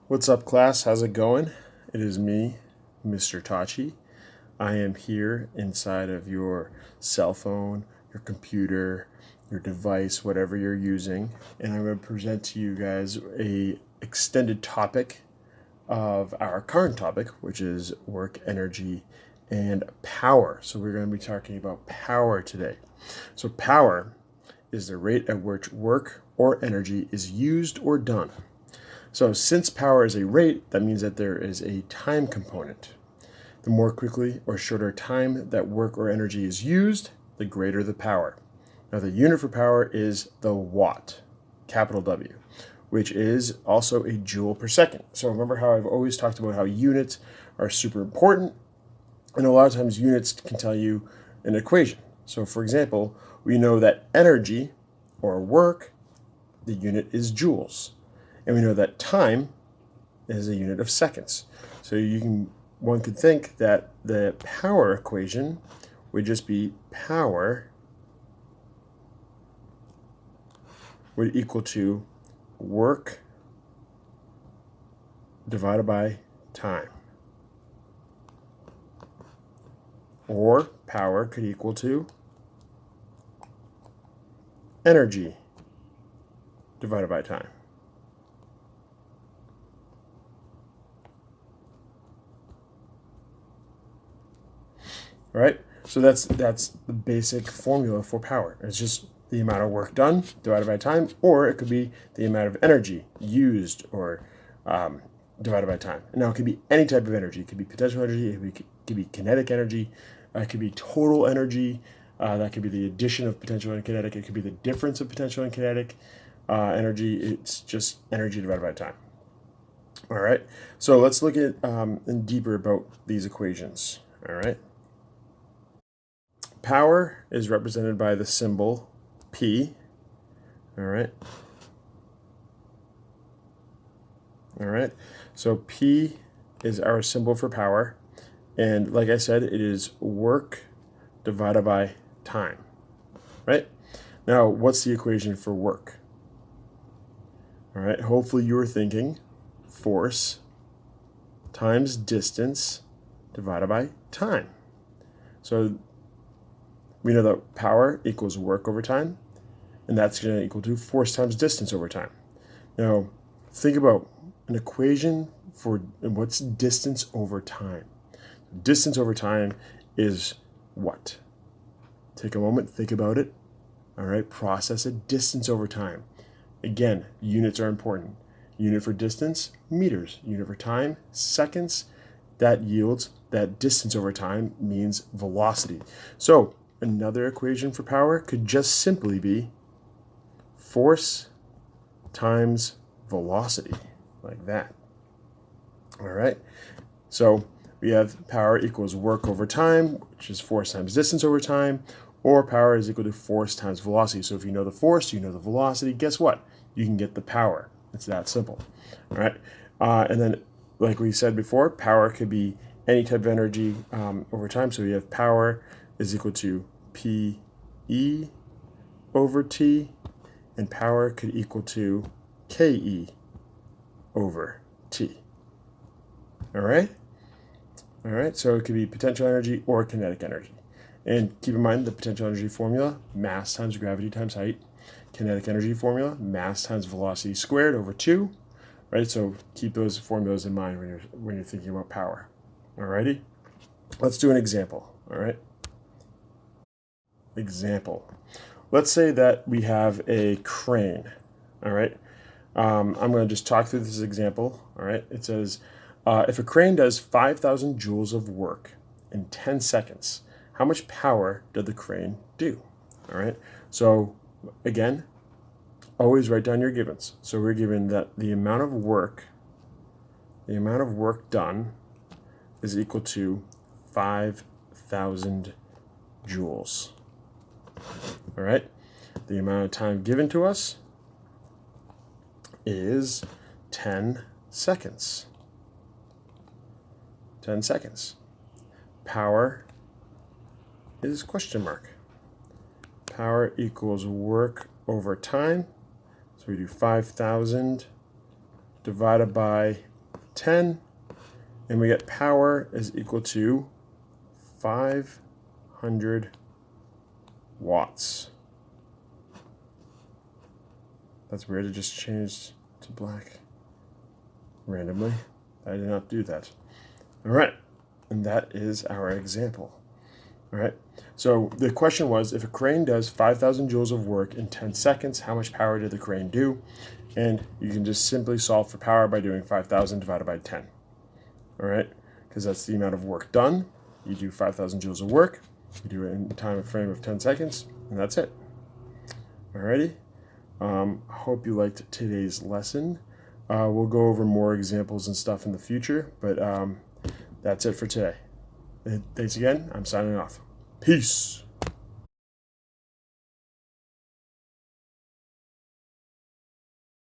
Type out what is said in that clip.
What's up, class? How's it going? It is me, Mr. Tachi. I am here inside of your cell phone, your computer, your device, whatever you're using, and I'm going to present to you guys a extended topic of our current topic, which is work, energy, and power. So we're going to be talking about power today. So power is the rate at which work or energy is used or done. So since power is a rate, that means that there is a time component. The more quickly or shorter time that work or energy is used, the greater the power. Now the unit for power is the watt, capital W, which is also a joule per second. So remember how I've always talked about how units are super important, and a lot of times units can tell you an equation. So for example, we know that energy or work, the unit is joules. And we know that time is a unit of seconds. So one could think that the power equation would just be power would equal to work divided by time. Or power could equal to energy divided by time. All right, so that's the basic formula for power. It's just the amount of work done divided by time, or it could be the amount of energy used or divided by time. And now it could be any type of energy. It could be potential energy, it could be kinetic energy, it could be total energy, that could be the addition of potential and kinetic, it could be the difference of potential and kinetic energy. It's just energy divided by time. All right, so let's look at in deeper about these equations. All right. Power is represented by the symbol P. All right. All right. So P is our symbol for power. And like I said, it is work divided by time. Right? Now, what's the equation for work? All right. Hopefully you were thinking force times distance divided by time. So we know that power equals work over time, and that's going to equal to force times distance over time. Now, think about an equation for what's distance over time. Distance over time is what? Take a moment, think about it. All right, process it. Distance over time. Again, units are important. Unit for distance, meters. Unit for time, seconds. That yields that distance over time means velocity. So another equation for power could just simply be force times velocity, like that. All right, so we have power equals work over time, which is force times distance over time, or power is equal to force times velocity. So if you know the force, you know the velocity, guess what? You can get the power. It's that simple. All right, and then like we said before, power could be any type of energy over time. So we have power is equal to PE over T, and power could equal to KE over T. All right? All right, so it could be potential energy or kinetic energy. And keep in mind the potential energy formula, mass times gravity times height. Kinetic energy formula, mass times velocity squared over 2. Right, so keep those formulas in mind when you're thinking about power. All righty? Let's do an example. All right? Example. Let's say that we have a crane. All right? I'm going to just talk through this example. All right? It says, if a crane does 5,000 joules of work in 10 seconds, how much power did the crane do? All right? So again, always write down your givens. So we're given that the amount of work done is equal to 5,000 joules. All right? The amount of time given to us is 10 seconds. 10 seconds. Power is question mark. Power equals work over time. So we do 5,000 divided by 10, and we get power is equal to 500 watts. That's weird, it just changed to black randomly. I did not do that. All right, and that is our example. All right, so the question was, if a crane does 5,000 joules of work in 10 seconds, how much power did the crane do? And you can just simply solve for power by doing 5,000 divided by 10. All right, because that's the amount of work done. You do 5,000 joules of work, you do it in a time frame of 10 seconds, and that's it. Alrighty, I hope you liked today's lesson. We'll go over more examples and stuff in the future, but that's it for today. Thanks again. I'm signing off. Peace.